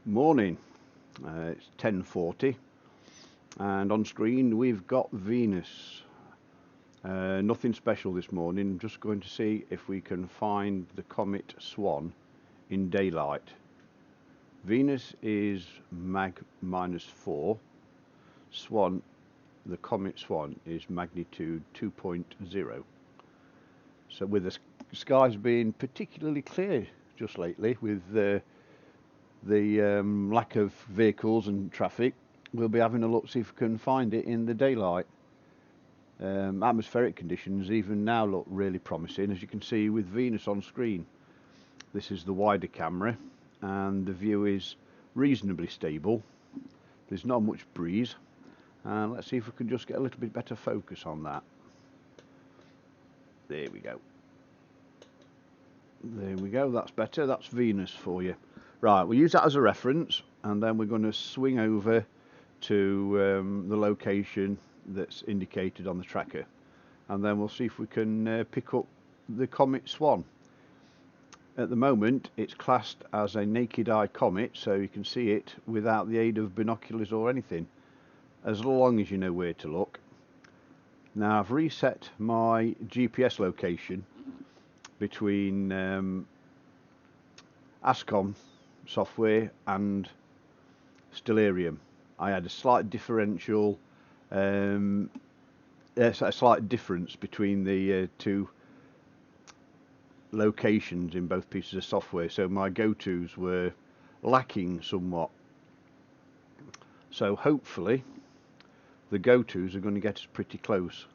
Morning. It's 10:40 and on screen we've got Venus. Nothing special this morning, just going to see if we can find the comet Swan in daylight. Venus is mag -4. Swan, the comet Swan, is magnitude 2.0. So with the skies being particularly clear just lately, with the lack of vehicles and traffic, we'll be having a look, see if we can find it in the daylight. Atmospheric conditions even now look really promising, as you can see with Venus on screen. This is the wider camera and the view is reasonably stable. There's not much breeze, and let's see if we can just get a little bit better focus on that. There we go. There we go, that's better. That's Venus for you. Right, we'll use that as a reference, and then we're going to swing over to the location that's indicated on the tracker, and then we'll see if we can pick up the comet Swan. At the moment it's classed as a naked eye comet, so you can see it without the aid of binoculars or anything, as long as you know where to look. Now I've reset my GPS location between ASCOM software and Stellarium. I had a slight differential, a slight difference between the two locations in both pieces of software, so my go-tos were lacking somewhat. So hopefully the go-tos are going to get us pretty close,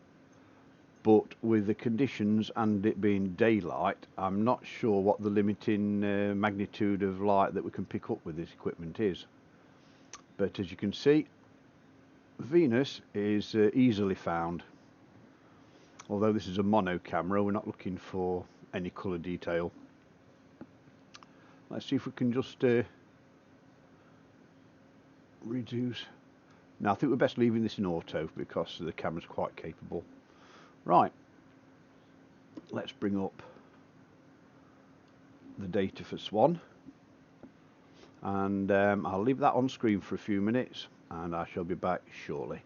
but with the conditions and it being daylight, I'm not sure what the limiting magnitude of light that we can pick up with this equipment is. But as you can see, Venus is easily found. Although this is a mono camera, we're not looking for any colour detail. Let's see if we can just reduce. Now I think we're best leaving this in auto because the camera's quite capable. Right, let's bring up the data for Swan, and I'll leave that on screen for a few minutes and I shall be back shortly.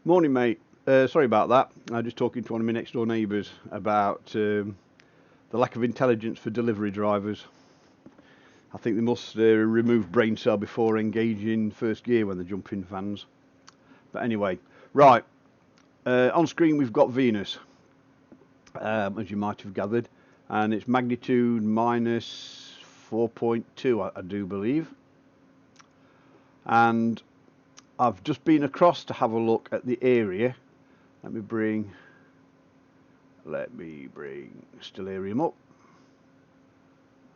Morning, mate. Sorry about that. I was just talking to one of my next door neighbours about the lack of intelligence for delivery drivers. I think they must remove brain cell before engaging first gear when they jump in vans. But anyway, right. On screen we've got Venus, as you might have gathered, and it's magnitude minus 4.2, I do believe. And I've just been across to have a look at the area. Let me bring stellarium up.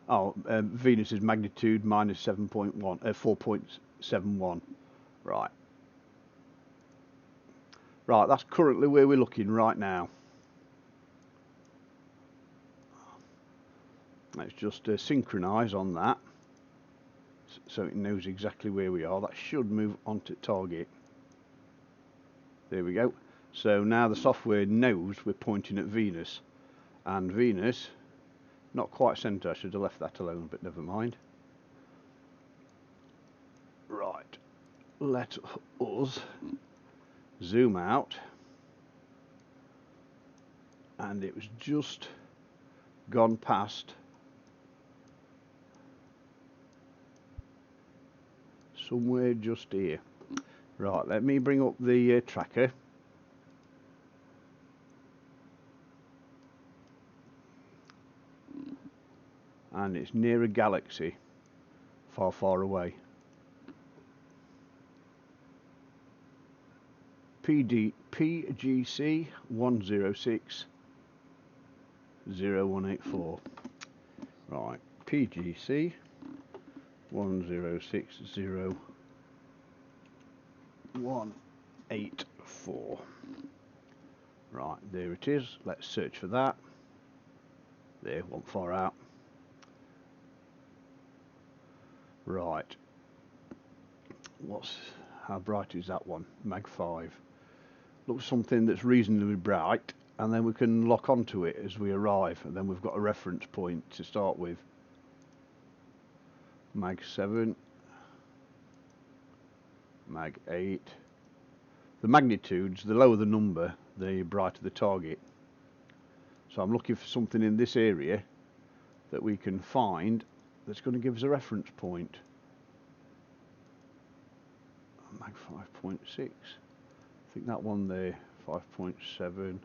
Oh, Venus is magnitude minus 4.71. Right. Right, that's currently where we're looking right now. Let's just synchronise on that, so it knows exactly where we are. That should move onto target. There we go. So now the software knows we're pointing at Venus, and Venus, not quite centre. I should have left that alone, but never mind. Right, let us zoom out, and it was just gone past somewhere just here. Right, let me bring up the tracker. And it's near a galaxy far, far away. PGC 1060184. Right, PGC 1060184. Right, there it is. Let's search for that. There, one far out. Right. How bright is that one? Mag 5. Looks something that's reasonably bright, and then we can lock onto it as we arrive, and then we've got a reference point to start with. Mag 7. Mag 8. The magnitudes, the lower the number, the brighter the target. So I'm looking for something in this area that we can find that's going to give us a reference point. Mag 5.6. I think that one there, 5.7. 7.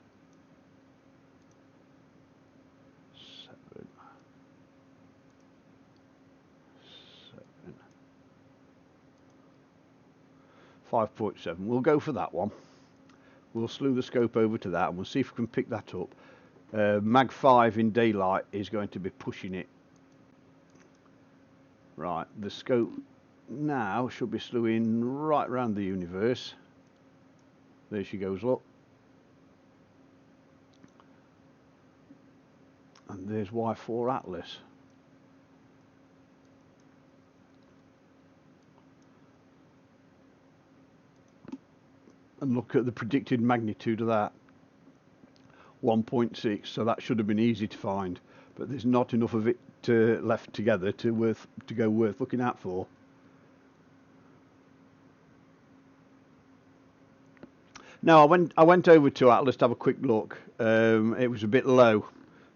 5.7. We'll go for that one. We'll slew the scope over to that, and we'll see if we can pick that up. Mag 5 in daylight is going to be pushing it. Right, the scope now should be slewing right around the universe. There she goes, look. And there's Y4 Atlas. And look at the predicted magnitude of that. 1.6, so that should have been easy to find, but there's not enough of it left together to go worth looking out for. Now I went over to Atlas to have a quick look. It was a bit low,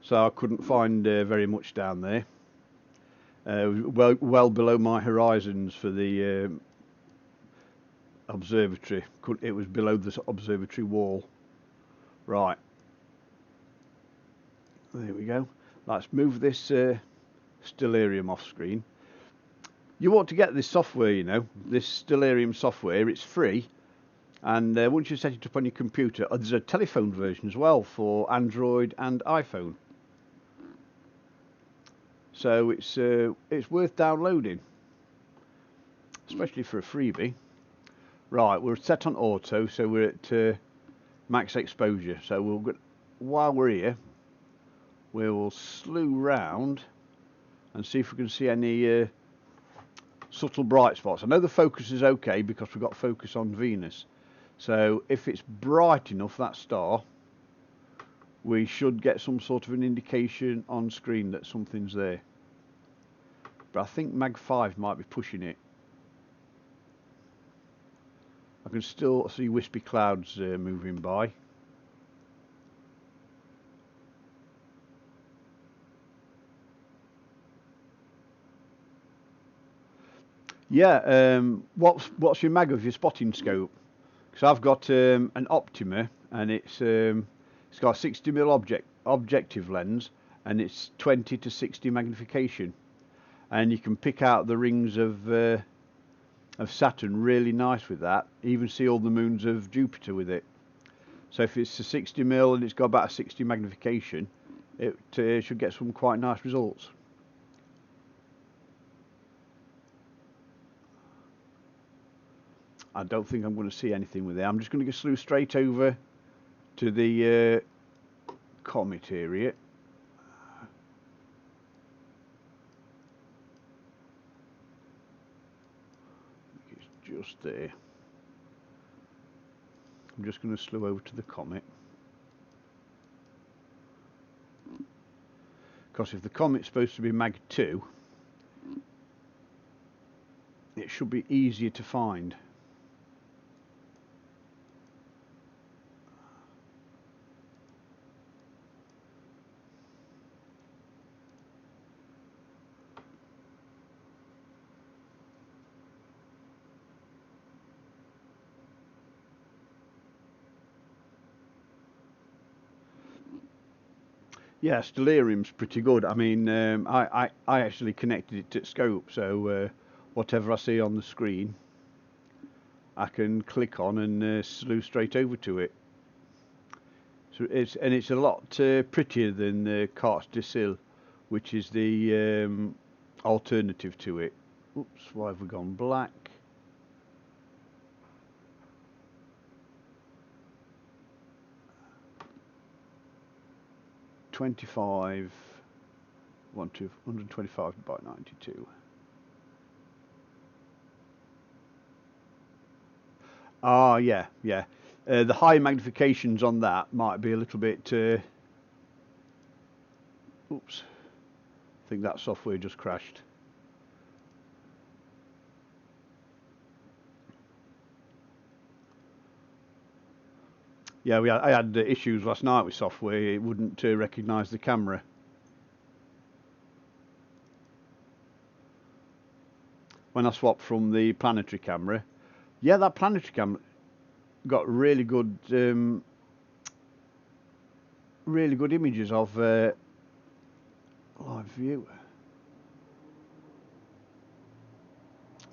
so I couldn't find very much down there. Well below my horizons for the observatory. It was below the observatory wall. Right. There we go. Let's move this stellarium off screen. You want to get this software, you know, this stellarium software. It's free, and once you set it up on your computer, there's a telephone version as well for Android and iPhone. So it's worth downloading, especially for a freebie. Right, we're set on auto, so we're at max exposure. So while we're here, we will slew round and see if we can see any subtle bright spots. I know the focus is okay because we've got focus on Venus. So if it's bright enough, that star, we should get some sort of an indication on screen that something's there. But I think Mag 5 might be pushing it. I can still see wispy clouds moving by. Yeah, what's your mag of your spotting scope? Because I've got an Optima, and it's got a 60mm objective lens, and it's 20 to 60 magnification, and you can pick out the rings of Saturn really nice with that. Even see all the moons of Jupiter with it. So if it's a 60mm and it's got about a 60 magnification, it should get some quite nice results. I don't think I'm going to see anything with it. I'm just going to go slew straight over to the comet area. It's just there. I'm just going to slew over to the comet. Because if the comet's supposed to be Mag 2, it should be easier to find. Yeah, stellarium's pretty good. I mean, I actually connected it to scope, so whatever I see on the screen, I can click on and slew straight over to it. So it's a lot prettier than Carte de Sille, which is the alternative to it. Oops, why have we gone black? $25, 125 by 92. Ah, yeah. The high magnifications on that might be a little bit. Oops, I think that software just crashed. Yeah, I had issues last night with software. It wouldn't recognise the camera. When I swapped from the planetary camera, yeah, that planetary camera got really good images of live view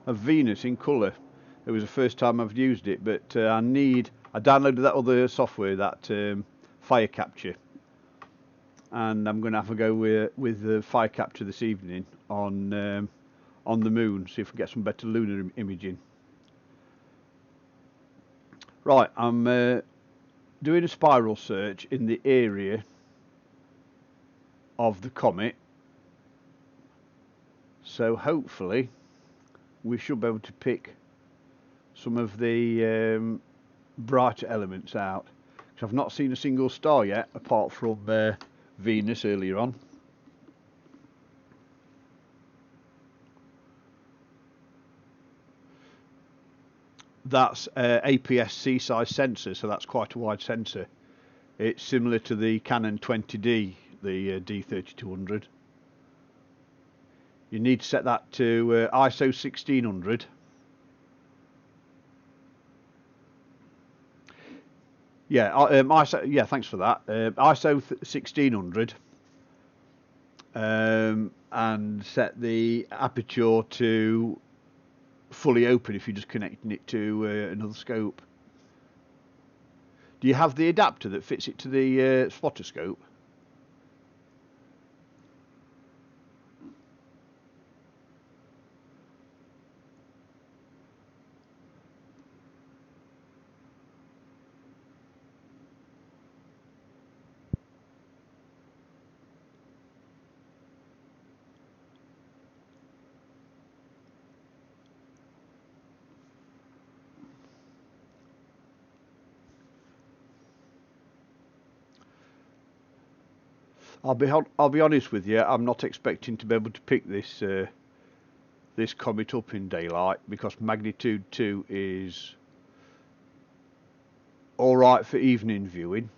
of Venus in colour. It was the first time I've used it, but I downloaded that other software, that fire capture, and I'm going to have a go with the fire capture this evening on the moon, see if we get some better lunar imaging. Right, I'm doing a spiral search in the area of the comet, so hopefully we should be able to pick some of the brighter elements out. Because I've not seen a single star yet, apart from Venus earlier on. That's APS-C size sensor, so that's quite a wide sensor. It's similar to the Canon 20D, the D3200. You need to set that to ISO 1600. Yeah, ISO. Yeah, thanks for that. ISO 1600, and set the aperture to fully open if you're just connecting it to another scope. Do you have the adapter that fits it to the spotter scope? I'll be honest with you. I'm not expecting to be able to pick this this comet up in daylight, because magnitude 2 is all right for evening viewing,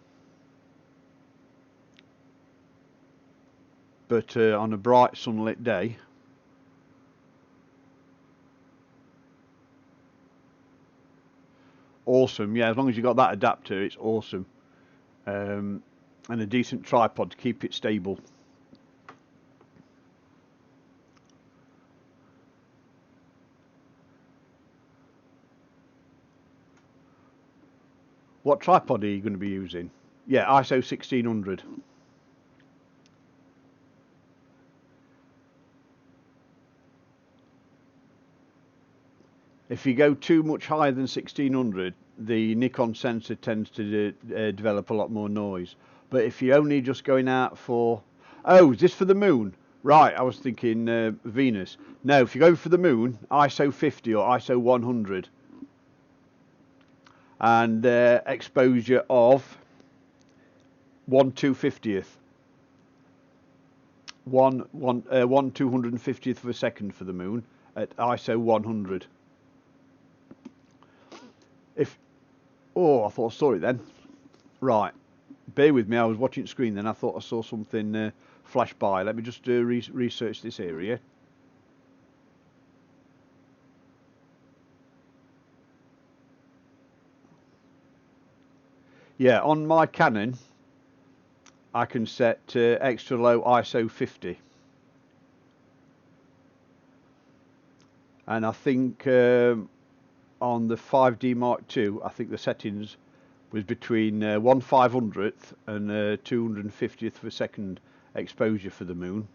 but on a bright sunlit day, awesome. Yeah, as long as you got that adapter, it's awesome. And a decent tripod to keep it stable. What tripod are you going to be using? Yeah, ISO 1600. If you go too much higher than 1600, the Nikon sensor tends to develop a lot more noise. But if you're only just going out for... Oh, is this for the moon? Right, I was thinking Venus. No, if you go for the moon, ISO 50 or ISO 100. And exposure of 1/250th. 1/250th of a second for the moon at ISO 100. If I thought I saw it then. Right, bear with me. I was watching the screen then. I thought I saw something flash by. Let me just research this area. Yeah, on my Canon, I can set extra low ISO 50, and I think on the 5D Mark II, I think the settings was between 1/500th and 250th of a second exposure for the moon.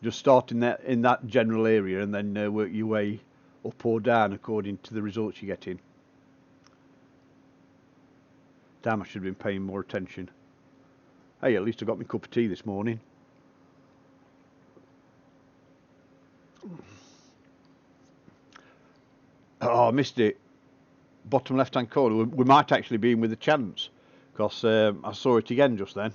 Just start in that general area and then work your way up or down according to the results you're getting. Damn, I should have been paying more attention. Hey, at least I got my cup of tea this morning. Oh, I missed it. Bottom left hand corner. We might actually be in with a chance, because I saw it again just then.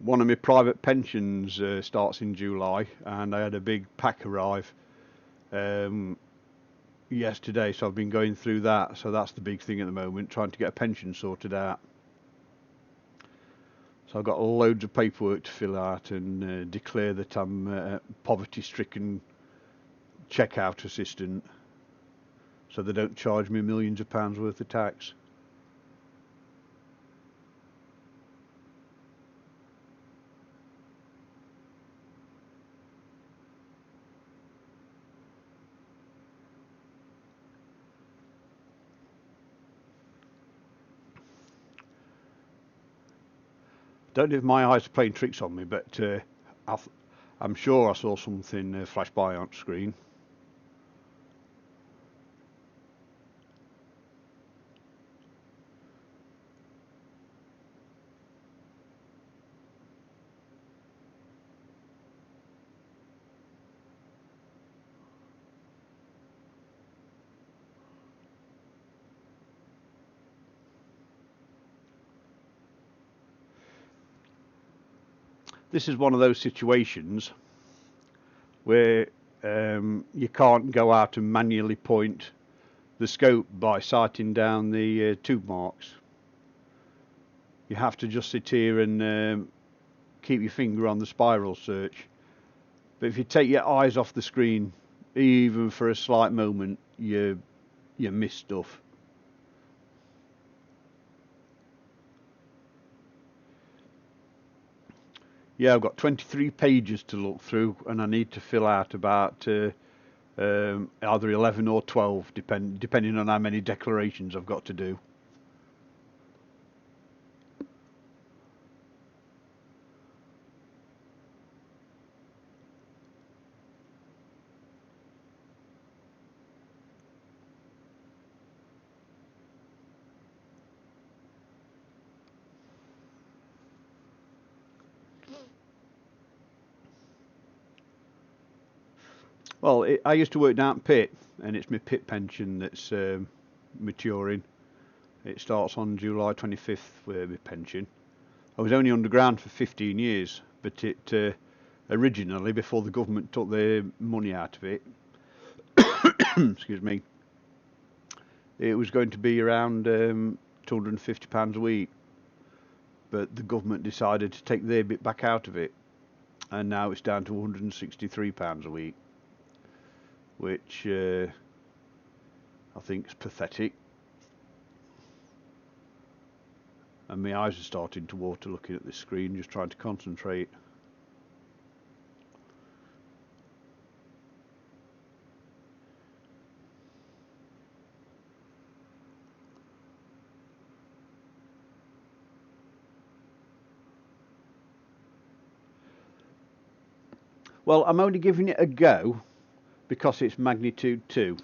One of my private pensions starts in July, and I had a big pack arrive yesterday, so I've been going through that. So that's the big thing at the moment, trying to get a pension sorted out. So I've got loads of paperwork to fill out and declare that I'm a poverty-stricken checkout assistant, so they don't charge me millions of pounds worth of tax. Don't know if my eyes are playing tricks on me, but I'm sure I saw something flash by on screen. This is one of those situations where you can't go out and manually point the scope by sighting down the tube marks. You have to just sit here and keep your finger on the spiral search. But if you take your eyes off the screen, even for a slight moment, you miss stuff. Yeah, I've got 23 pages to look through, and I need to fill out about either 11 or 12, depending on how many declarations I've got to do. Well, I used to work down at Pit, and it's my Pit pension that's maturing. It starts on July 25th with my pension. I was only underground for 15 years, but it originally, before the government took their money out of it, excuse me, it was going to be around £250 a week, but the government decided to take their bit back out of it, and now it's down to £163 a week, which I think is pathetic. And my eyes are starting to water looking at this screen, just trying to concentrate. Well, I'm only giving it a go because it's magnitude 2.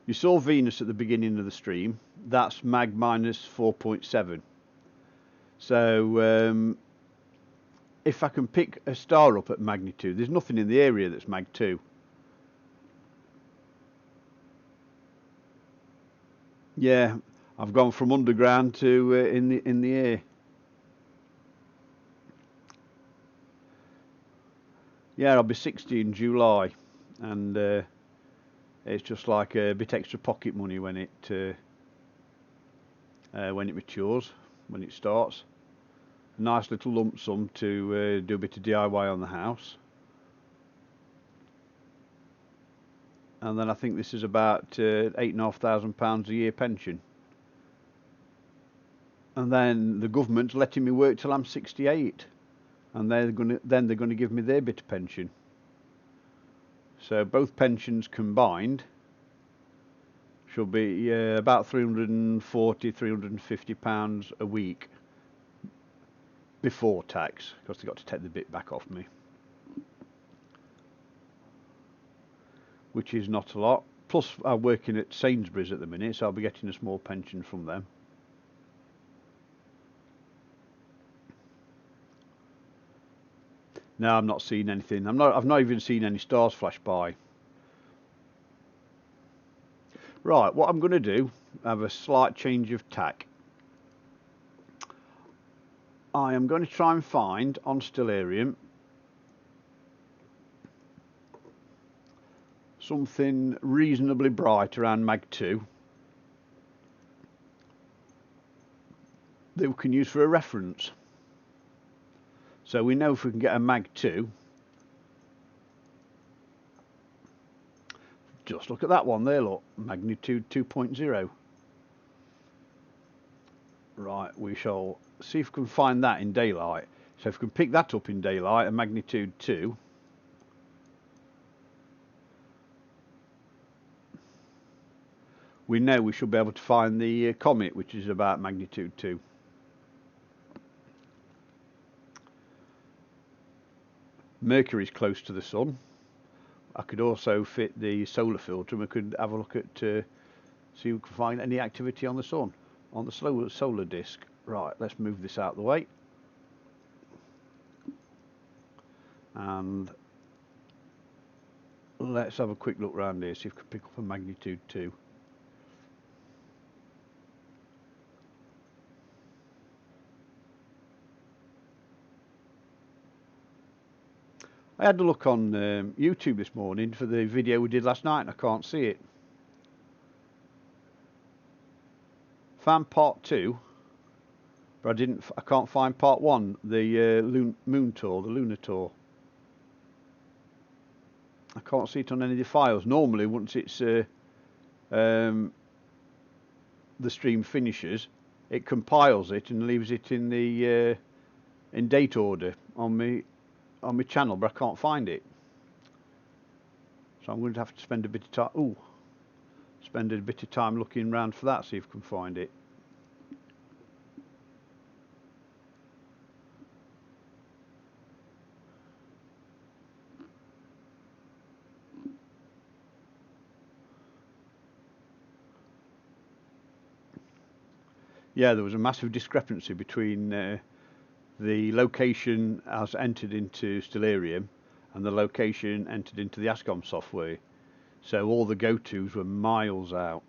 You saw Venus at the beginning of the stream. That's mag minus 4.7. So if I can pick a star up at magnitude, there's nothing in the area that's mag 2. Yeah, I've gone from underground to in the air. Yeah, I'll be 60 in July, and it's just like a bit extra pocket money when it matures, when it starts. A nice little lump sum to do a bit of DIY on the house. And then I think this is about £8,500 a year pension. And then the government's letting me work till I'm 68, and they're going to give me their bit of pension. So both pensions combined should be about £340, £350 a week before tax, because they've got to take the bit back off me, which is not a lot. Plus I'm working at Sainsbury's at the minute, so I'll be getting a small pension from them. No, I'm not seeing anything. I've not even seen any stars flash by. Right, what I'm going to do, have a slight change of tack. I am going to try and find on Stellarium something reasonably bright around mag 2 that we can use for a reference. So we know if we can get a mag 2, just look at that one there, look, magnitude 2.0. Right, we shall see if we can find that in daylight. So if we can pick that up in daylight, a magnitude 2, we know we should be able to find the comet, which is about magnitude 2. Mercury's close to the sun. I could also fit the solar filter, and we could have a look at see if we can find any activity on the sun, on the solar disk. Right, let's move this out of the way. And let's have a quick look around here, see if we can pick up a magnitude 2. I had a look on YouTube this morning for the video we did last night, and I can't see it. Found part 2, but I can't find part 1, the moon tour, the lunar tour. I can't see it on any of the files. Normally, once it's the stream finishes, it compiles it and leaves it in the in date order on my channel, but I can't find it. So I'm going to have to spend a bit of time. Spend a bit of time looking around for that, see if I can find it. Yeah, there was a massive discrepancy between the location as entered into Stellarium and the location entered into the ASCOM software. So all the go-tos were miles out,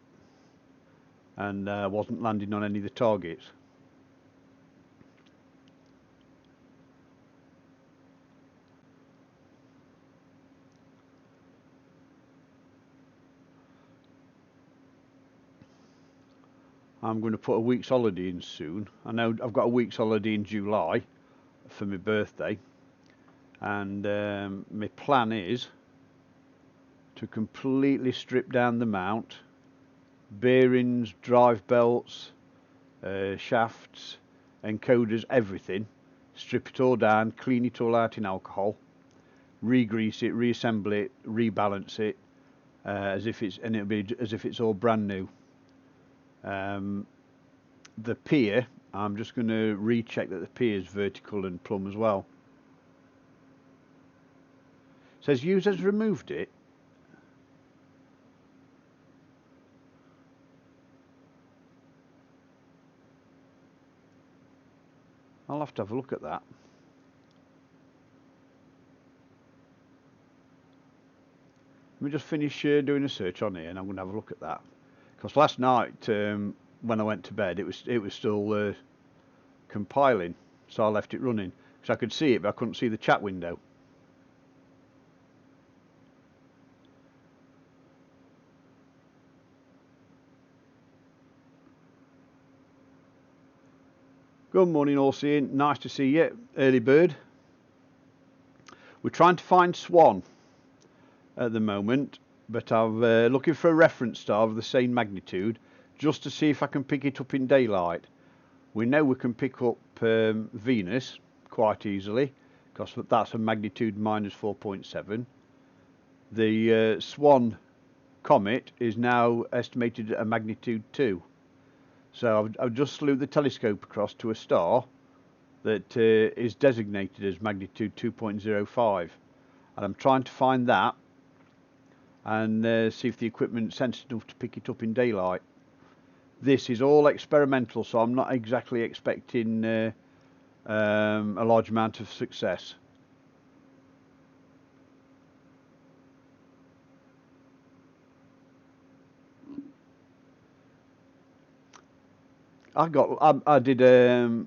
and wasn't landing on any of the targets. I'm going to put a week's holiday in soon. I know I've got a week's holiday in July for my birthday, and my plan is to completely strip down the mount, bearings, drive belts, shafts, encoders, everything. Strip it all down, clean it all out in alcohol, re-grease it, reassemble it, rebalance it, as if it's, and it'll be as if it's all brand new. The pier, I'm just going to recheck that the pier is vertical and plumb as well. It says users removed it. I'll have to have a look at that. Let me just finish doing a search on here, and I'm going to have a look at that. Because last night, when I went to bed, it was still compiling, so I left it running. Because I could see it, but I couldn't see the chat window. Good morning, all seeing. Nice to see you, early bird. We're trying to find Swan at the moment, but I'm looking for a reference star of the same magnitude, just to see if I can pick it up in daylight. We know we can pick up Venus quite easily, because that's a magnitude -4.7. The Swan comet is now estimated at a magnitude 2. So I've just slew the telescope across to a star that is designated as magnitude 2.05, and I'm trying to find that and see if the equipment's sensitive enough to pick it up in daylight. This is all experimental, so I'm not exactly expecting a large amount of success. I did a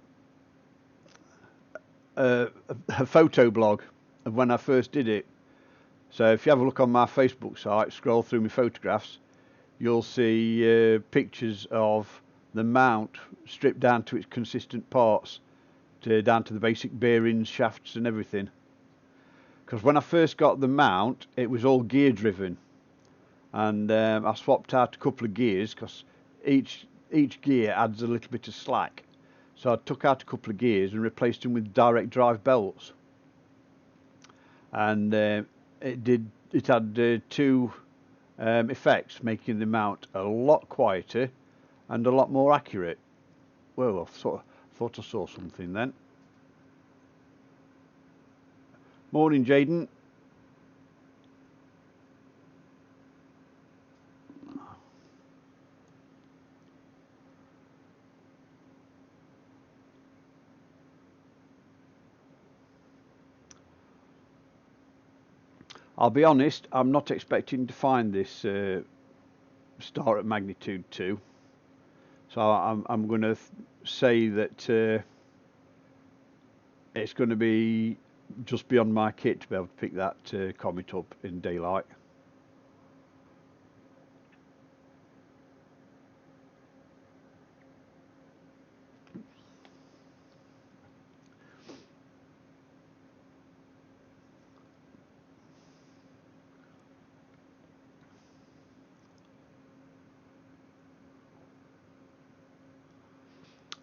photo blog of when I first did it. So if you have a look on my Facebook site, scroll through my photographs, you'll see pictures of the mount stripped down to its consistent parts, down to the basic bearings, shafts and everything. Because when I first got the mount, it was all gear driven, and I swapped out a couple of gears because each gear adds a little bit of slack. So I took out a couple of gears and replaced them with direct drive belts, and it had two effects, making the mount a lot quieter and a lot more accurate. Well, I thought I saw something then. Morning, Jaden. I'll be honest, I'm not expecting to find this star at magnitude 2. So I'm going to say that it's going to be just beyond my kit to be able to pick that comet up in daylight.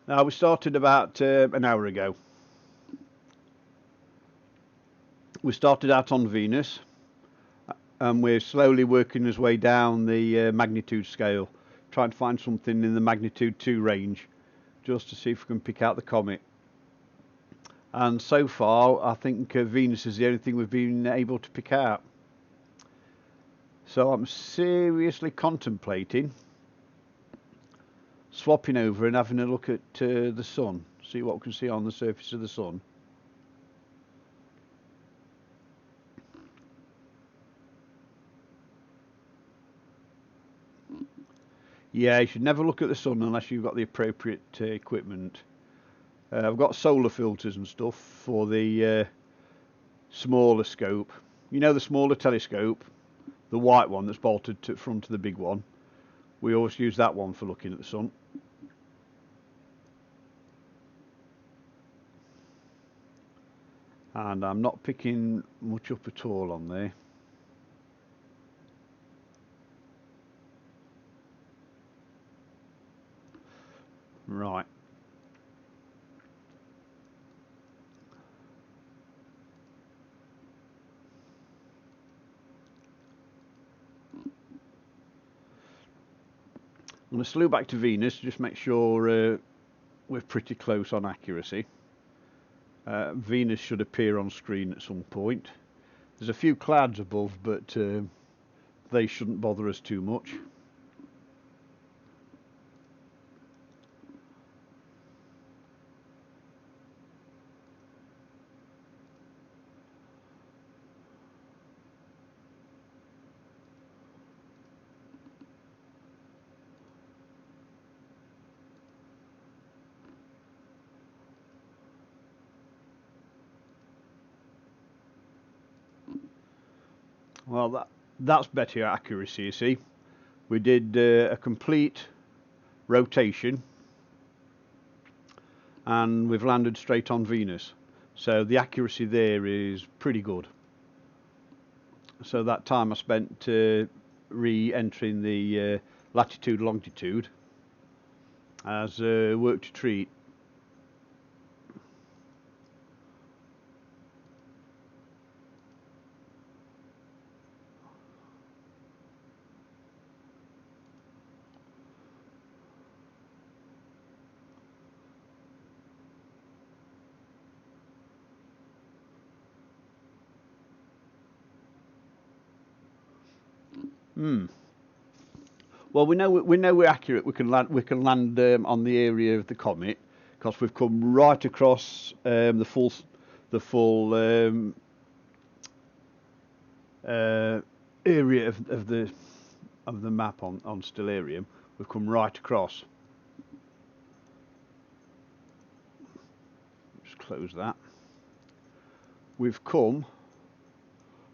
Now, we started about an hour ago. We started out on Venus, and we're slowly working his way down the magnitude scale, trying to find something in the magnitude 2 range, just to see if we can pick out the comet. And so far, I think Venus is the only thing we've been able to pick out. So I'm seriously contemplating swapping over and having a look at the sun, see what we can see on the surface of the sun. Yeah, you should never look at the sun unless you've got the appropriate equipment. I've got solar filters and stuff for the smaller scope. You know, the smaller telescope, the white one that's bolted to front of the big one. We always use that one for looking at the sun. And I'm not picking much up at all on there. Right. I'm going to slew back to Venus, just make sure we're pretty close on accuracy. Venus should appear on screen at some point. There's a few clouds above, but they shouldn't bother us too much. Well, that's better accuracy, you see. We did a complete rotation and we've landed straight on Venus. So the accuracy there is pretty good. So that time I spent re-entering the latitude, longitude has worked a treat. Well, we know we're accurate. We can land on the area of the comet because we've come right across the full area of the map on Stellarium. We've come right across. Just close that. We've come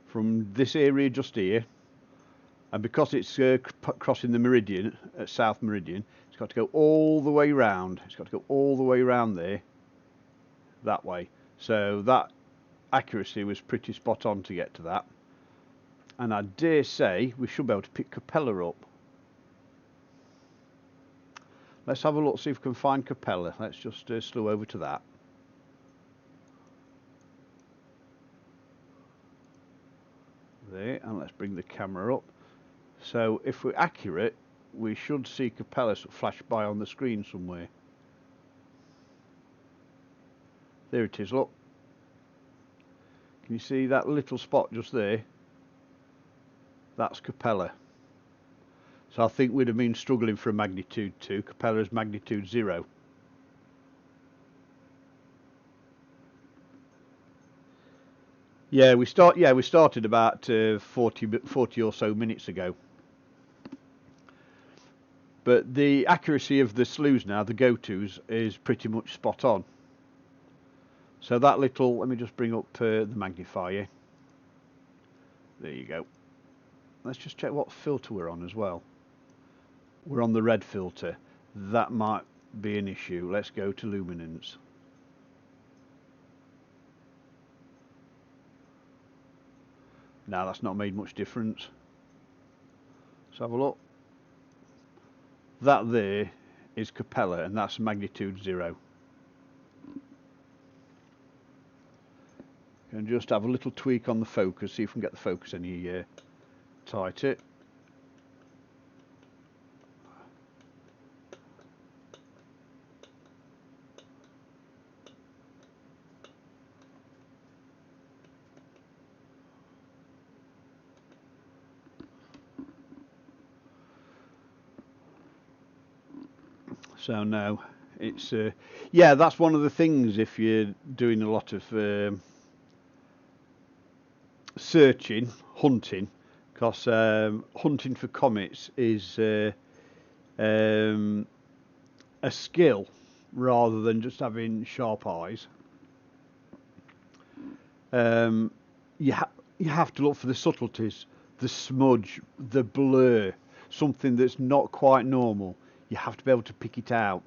from this area just here. And because it's crossing the meridian, south meridian, it's got to go all the way round. It's got to go all the way round there, that way. So that accuracy was pretty spot on to get to that. And I dare say we should be able to pick Capella up. Let's have a look, see if we can find Capella. Let's just slew over to that. There, and let's bring the camera up. So if we're accurate, we should see Capella flash by on the screen somewhere. There it is, look. Can you see that little spot just there? That's Capella. So I think we'd have been struggling for a magnitude 2. Capella's magnitude 0. Yeah, we started about 40 or so minutes ago. But the accuracy of the slews now, the go-tos, is pretty much spot on. So that little, let me just bring up the magnifier. There you go. Let's just check what filter we're on as well. We're on the red filter. That might be an issue. Let's go to luminance. Now that's not made much difference. Let's have a look. That there is Capella, and that's magnitude 0. And just have a little tweak on the focus, see if we can get the focus any tighter. So now it's yeah, that's one of the things if you're doing a lot of searching, hunting, because hunting for comets is a skill rather than just having sharp eyes. You have to look for the subtleties, the smudge, the blur, something that's not quite normal. You have to be able to pick it out.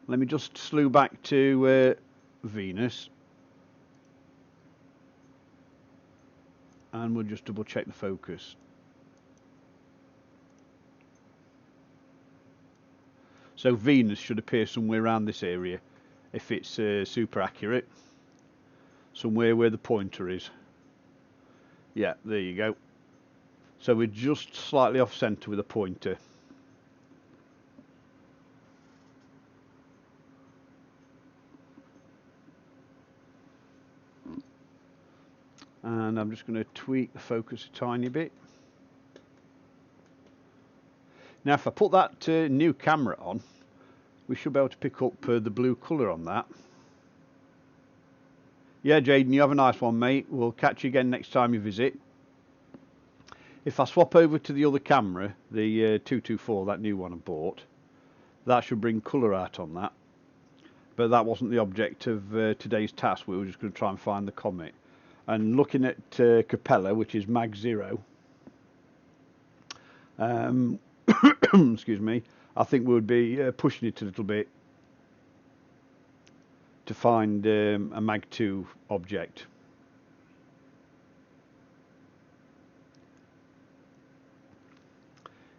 Let me just slew back to Venus, and we'll just double check the focus. So Venus should appear somewhere around this area if it's super accurate. Somewhere where the pointer is. Yeah, there you go. So we're just slightly off centre with a pointer. And I'm just going to tweak the focus a tiny bit. Now if I put that new camera on, we should be able to pick up the blue colour on that. Yeah, Jaden, you have a nice one, mate. We'll catch you again next time you visit. If I swap over to the other camera, the 224, that new one I bought, that should bring colour out on that. But that wasn't the object of today's task. We were just going to try and find the comet. And looking at Capella, which is Mag 0, excuse me, I think we would be pushing it a little bit to find a Mag 2 object.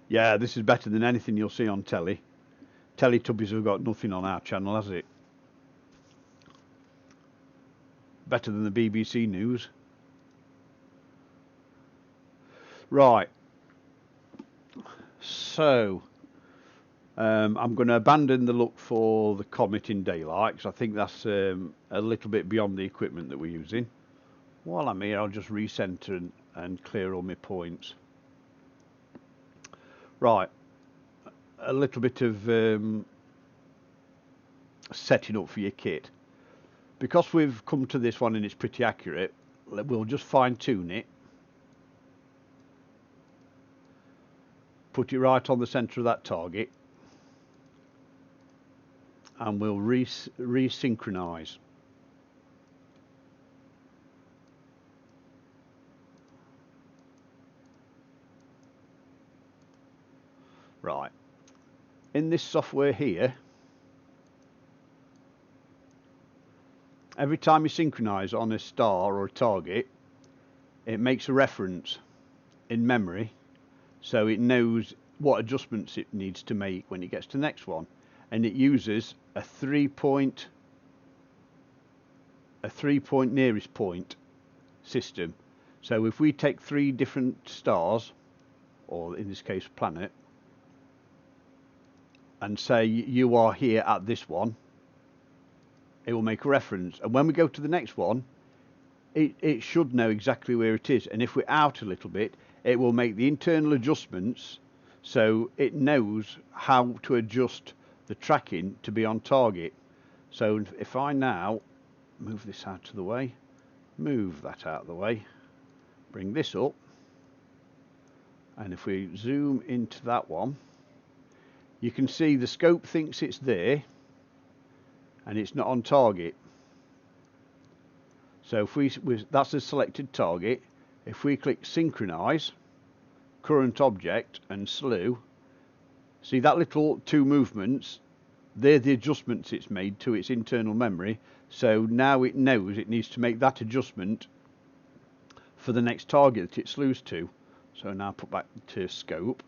Yeah, this is better than anything you'll see on telly. Teletubbies have got nothing on our channel, has it? Better than the BBC News. Right. So, I'm going to abandon the look for the comet in daylight, because I think that's a little bit beyond the equipment that we're using. While I'm here, I'll just recenter and clear all my points. Right. A little bit of setting up for your kit. Because we've come to this one and it's pretty accurate, we'll just fine tune it. Put it right on the centre of that target. And we'll resynchronize. Right. In this software here, every time you synchronize on a star or a target, it makes a reference in memory, so it knows what adjustments it needs to make when it gets to the next one. And it uses a three-point nearest point system. So if we take 3 different stars, or in this case planet, and say you are here at this one, it will make a reference. And when we go to the next one, it should know exactly where it is. And if we're out a little bit, it will make the internal adjustments so it knows how to adjust the tracking to be on target. So if I now move this out of the way, move that out of the way, bring this up, and if we zoom into that one, you can see the scope thinks it's there and it's not on target. So if that's a selected target, if we click synchronize, current object and slew, see that little 2 movements, they're the adjustments it's made to its internal memory. So now it knows it needs to make that adjustment for the next target that it slews to. So now put back to scope.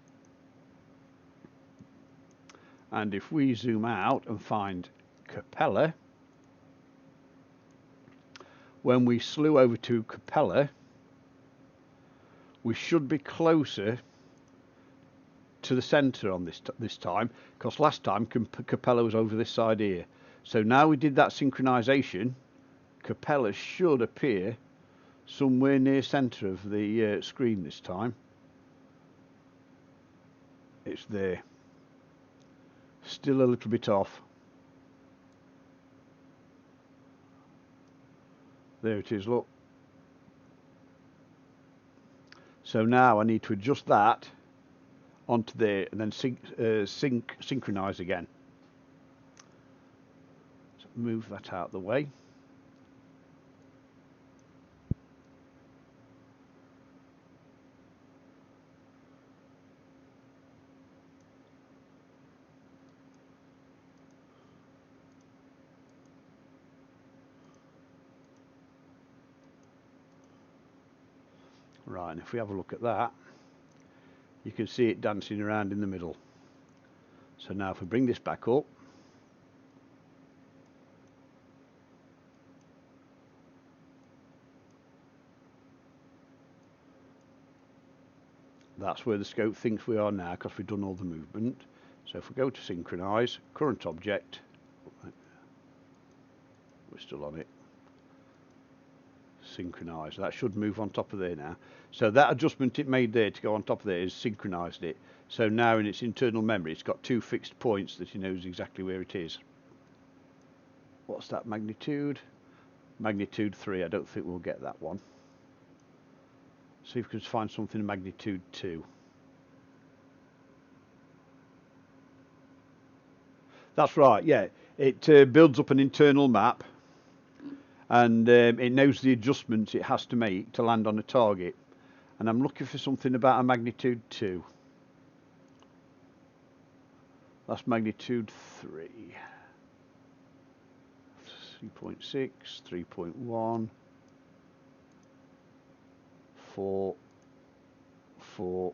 And if we zoom out and find Capella, when we slew over to Capella, we should be closer to the centre on this time, because last time Capella was over this side here. So now we did that synchronisation, Capella should appear somewhere near centre of the screen this time. It's there. Still a little bit off. There it is, look. So now I need to adjust that onto there, and then synchronize again. So move that out of the way. Right, and if we have a look at that, you can see it dancing around in the middle. So now if we bring this back up, that's where the scope thinks we are now, because we've done all the movement. So if we go to synchronize, current object, we're still on it, synchronize, that should move on top of there now. So that adjustment it made there to go on top of there is synchronized it. So now in its internal memory it's got 2 fixed points that it knows exactly where it is. What's that magnitude? Magnitude 3, I don't think we'll get that one. See if we can find something in magnitude 2. That's right, yeah. It builds up an internal map, and it knows the adjustments it has to make to land on a target. And I'm looking for something about a magnitude 2. That's magnitude 3. 3.6, 3.1, 4, 4,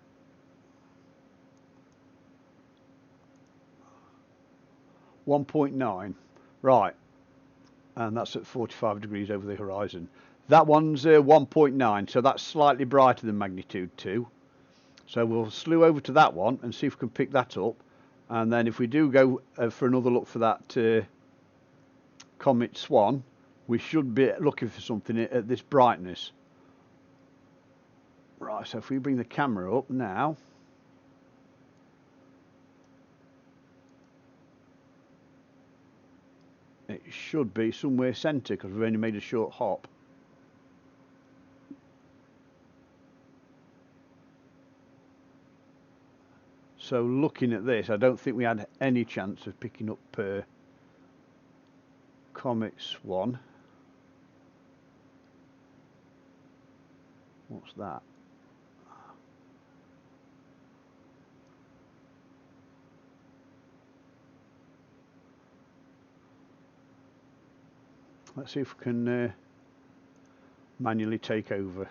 1.9. Right, and that's at 45 degrees over the horizon. That one's 1.9, so that's slightly brighter than magnitude 2. So we'll slew over to that one and see if we can pick that up. And then if we do go for another look for that comet Swan, we should be looking for something at this brightness. Right, so if we bring the camera up now, it should be somewhere centre, because we've only made a short hop. So looking at this, I don't think we had any chance of picking up comet Swan. What's that? Let's see if we can manually take over.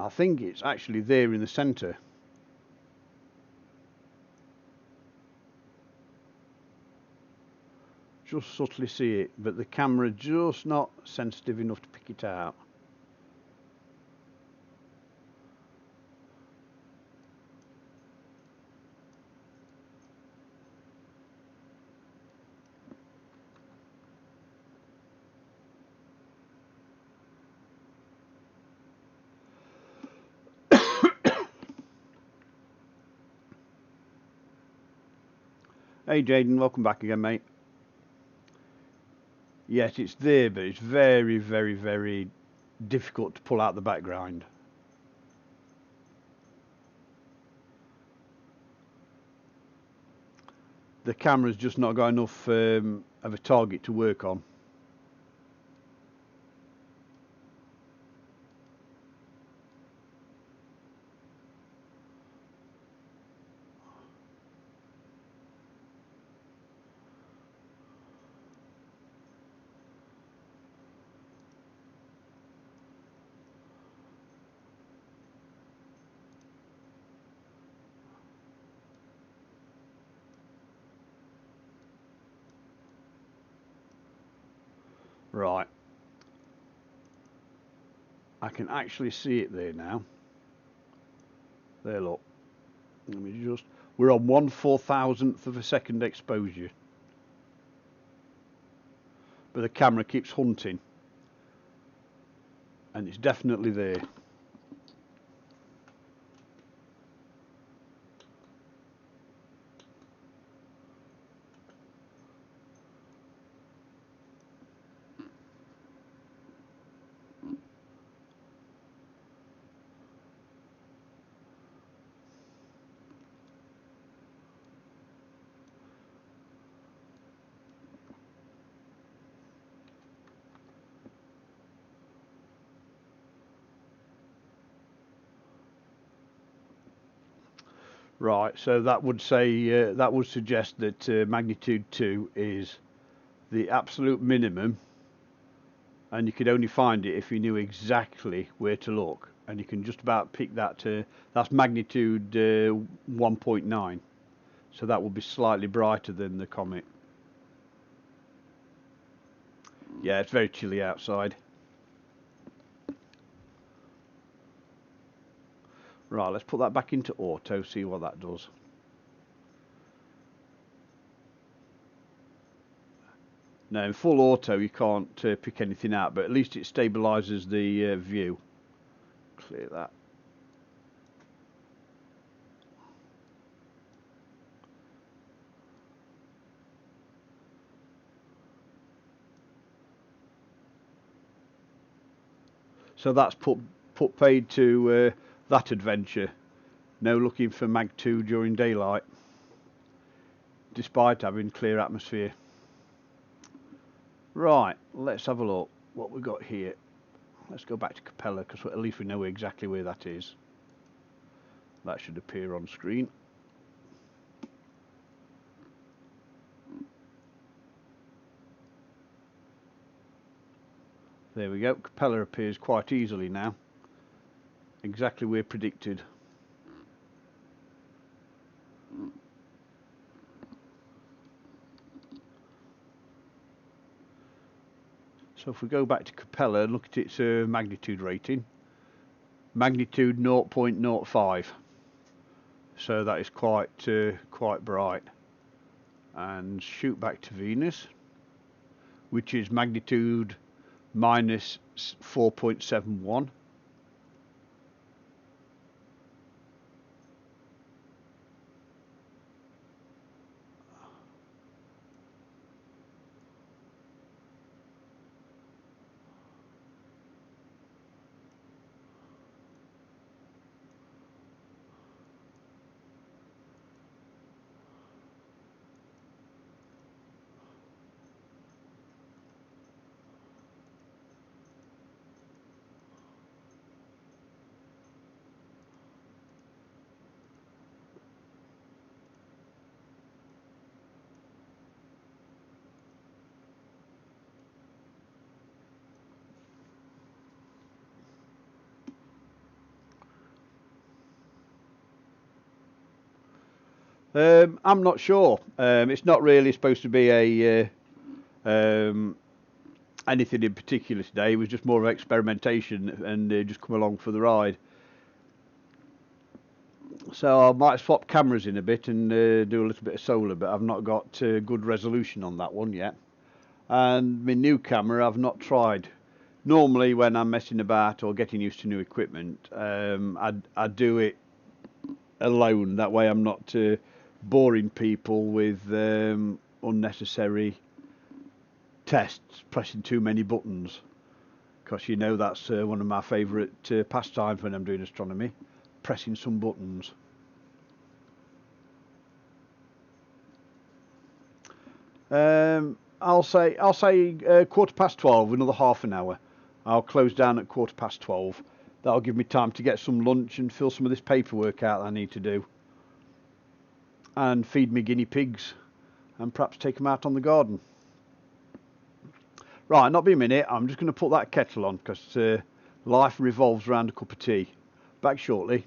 I think it's actually there in the centre. Just subtly see it, but the camera just not sensitive enough to pick it out. Hey Jaden, welcome back again, mate. Yes, it's there, but it's very, very, very difficult to pull out the background. The camera's just not got enough of a target to work on. Right. I can actually see it there now. There, look. Let me just. We're on 1/4000th of a second exposure, but the camera keeps hunting, and it's definitely there. Right, so that would say that would suggest that magnitude 2 is the absolute minimum, and you could only find it if you knew exactly where to look, and you can just about pick that to that's magnitude 1.9, so that will be slightly brighter than the comet. Yeah, it's very chilly outside. Right, let's put that back into auto, see what that does. Now in full auto you can't pick anything out, but at least it stabilises the view. Clear that. So that's put paid to that adventure. No looking for Mag 2 during daylight, despite having clear atmosphere. Right, let's have a look what we've got here. Let's go back to Capella, because at least we know exactly where that is. That should appear on screen. There we go, Capella appears quite easily now. Exactly where predicted. So if we go back to Capella and look at its magnitude rating, magnitude 0.05. So that is quite bright. And shoot back to Venus, which is magnitude minus 4.71. I'm not sure. It's not really supposed to be a anything in particular today. It was just more of experimentation and just come along for the ride. So I might swap cameras in a bit and do a little bit of solar, but I've not got good resolution on that one yet. And my new camera I've not tried. Normally when I'm messing about or getting used to new equipment, I do it alone. That way I'm not boring people with unnecessary tests, pressing too many buttons. Because you know that's one of my favourite pastimes when I'm doing astronomy, pressing some buttons. I'll say 12:15, another half an hour. I'll close down at 12:15. That'll give me time to get some lunch and fill some of this paperwork out that I need to do. And feed me guinea pigs and perhaps take them out on the garden. Right, not be a minute. I'm just going to put that kettle on because life revolves around a cup of tea. Back shortly.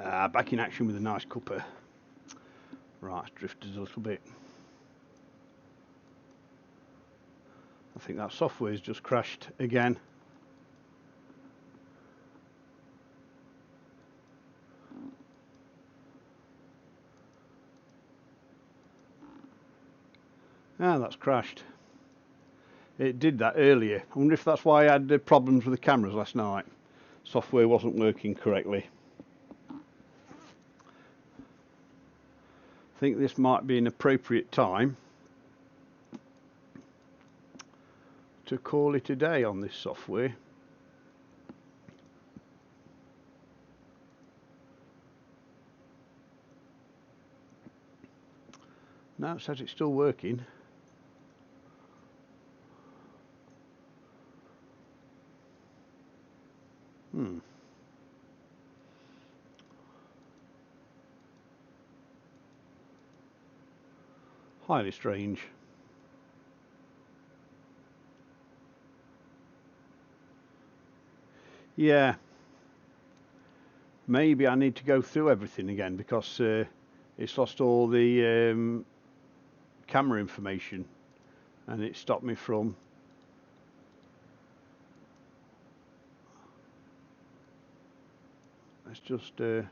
Back in action with a nice cuppa. Right, it's drifted a little bit. I think that software's just crashed again. Ah, that's crashed. It did that earlier. I wonder if that's why I had problems with the cameras last night. Software wasn't working correctly. I think this might be an appropriate time to call it a day on this software. No, it says it's still working. Highly strange. Yeah. Maybe I need to go through everything again because it's lost all the camera information and it stopped me from let's just yeah,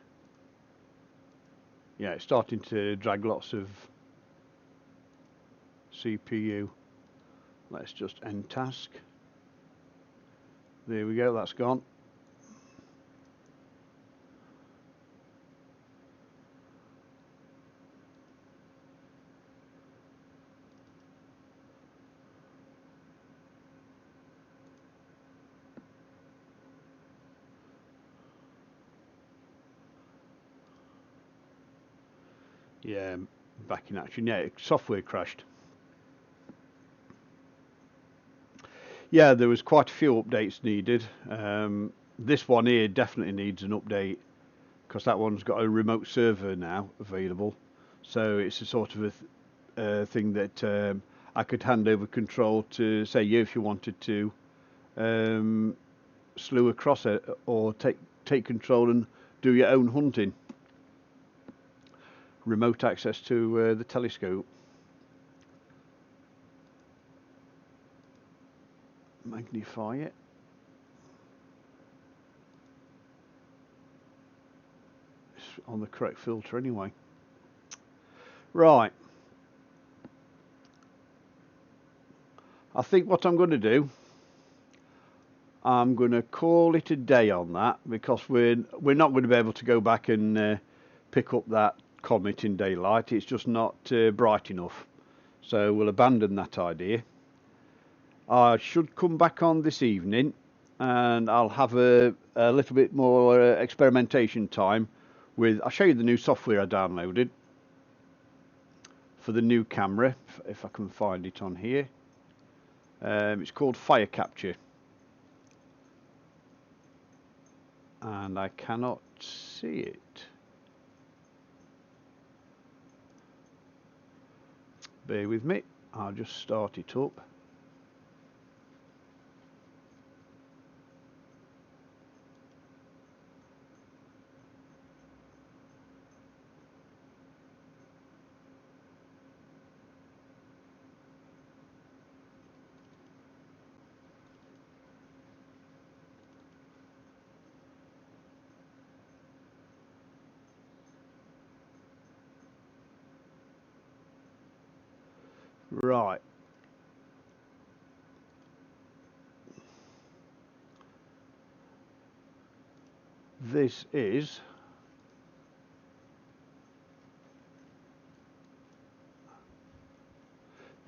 it's starting to drag lots of CPU. Let's just end task. There we go, that's gone. Yeah, back in action. Yeah, software crashed. Yeah, there was quite a few updates needed. This one here definitely needs an update because that one's got a remote server now available. So it's a sort of a thing that I could hand over control to, say, you if you wanted to slew across it or take control and do your own hunting. Remote access to the telescope. Magnify it. It's on the correct filter anyway. Right. I think what I'm going to do, I'm going to call it a day on that because we're not going to be able to go back and pick up that comet in daylight. It's just not bright enough. So we'll abandon that idea. I should come back on this evening and I'll have a little bit more experimentation time with, I'll show you the new software I downloaded for the new camera, if I can find it on here. It's called Fire Capture. And I cannot see it. Bear with me, I'll just start it up. Right. This is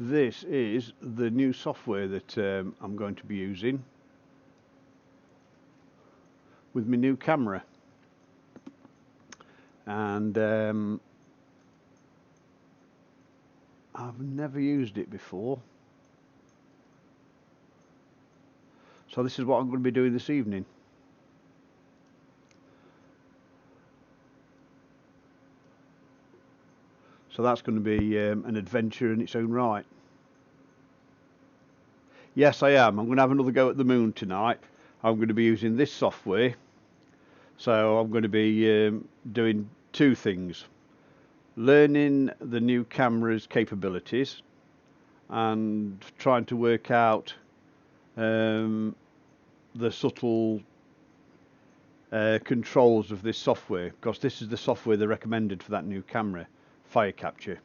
the new software that I'm going to be using with my new camera. And I've never used it before. So this is what I'm going to be doing this evening. So that's going to be an adventure in its own right. Yes, I am. I'm going to have another go at the moon tonight. I'm going to be using this software. So I'm going to be doing two things: learning the new camera's capabilities and trying to work out the subtle controls of this software, because this is the software they recommended for that new camera, fire capture.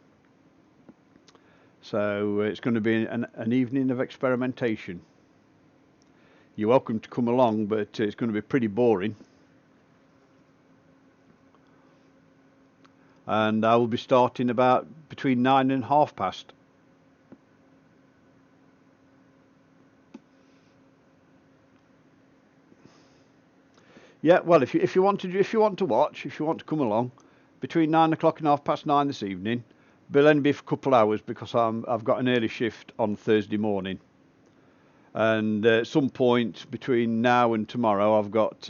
So it's going to be an evening of experimentation. You're welcome to come along, but it's going to be pretty boring. And I will be starting about between 9 and 1/2 past. Yeah, well, if you want to watch, if you want to come along, between 9 o'clock and 9:30 this evening. But it'll only be for a couple of hours because I've got an early shift on Thursday morning, and at some point between now and tomorrow I've got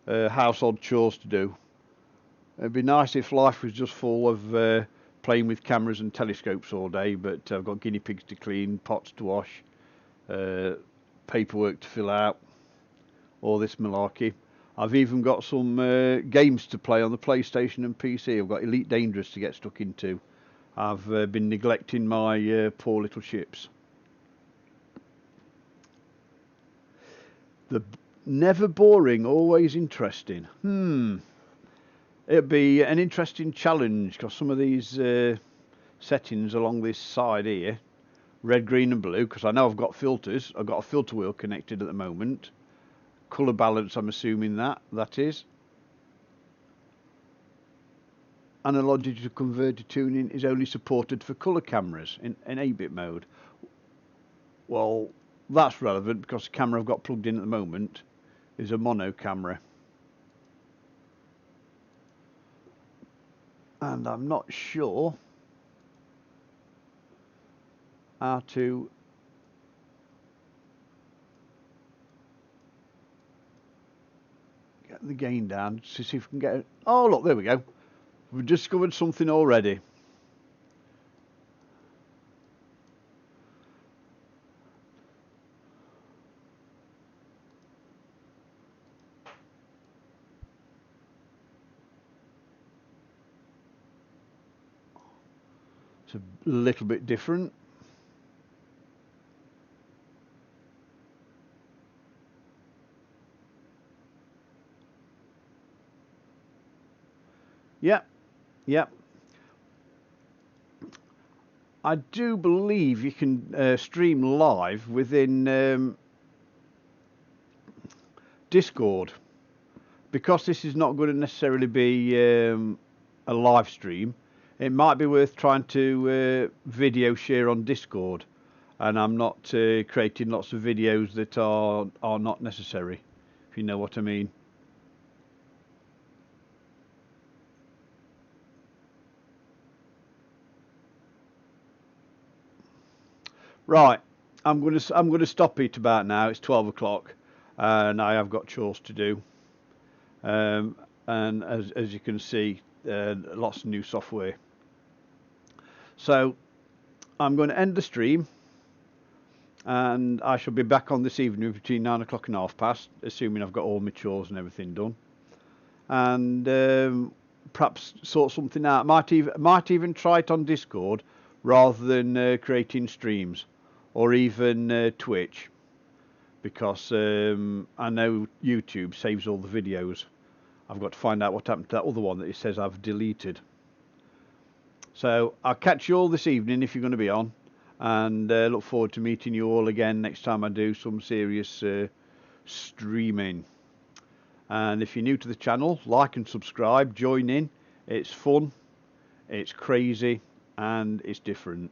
household chores to do. It'd be nice if life was just full of playing with cameras and telescopes all day, but I've got guinea pigs to clean, pots to wash, paperwork to fill out, all this malarkey. I've even got some games to play on the PlayStation and PC. I've got Elite Dangerous to get stuck into. I've been neglecting my poor little ships. The never boring, always interesting. It'd be an interesting challenge, because some of these settings along this side here, red, green and blue, because I know I've got filters. I've got a filter wheel connected at the moment. Colour balance, I'm assuming that is. Analog digital converter tuning is only supported for colour cameras in 8-bit mode. Well, that's relevant because the camera I've got plugged in at the moment is a mono camera. And I'm not sure how to get the gain down to see if we can get it. Oh, look, there we go. We've discovered something already. It's a little bit different. Yep. I do believe you can stream live within Discord, because this is not going to necessarily be a live stream. It might be worth trying to video share on Discord, and I'm not creating lots of videos that are not necessary, if you know what I mean. Right, I'm going to stop it about now. It's 12 o'clock, and I have got chores to do. And as you can see, lots of new software. So I'm going to end the stream, and I shall be back on this evening between 9 o'clock and 1/2 past, assuming I've got all my chores and everything done. And perhaps sort something out. Might even try it on Discord rather than creating streams, or even Twitch, because I know YouTube saves all the videos. I've got to find out what happened to that other one that it says I've deleted. So I'll catch you all this evening if you're going to be on, and look forward to meeting you all again next time I do some serious streaming. And if you're new to the channel, like and subscribe, join in. It's fun, it's crazy, and it's different.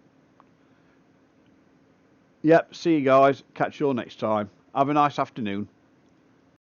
Yep, see you guys. Catch you all next time. Have a nice afternoon.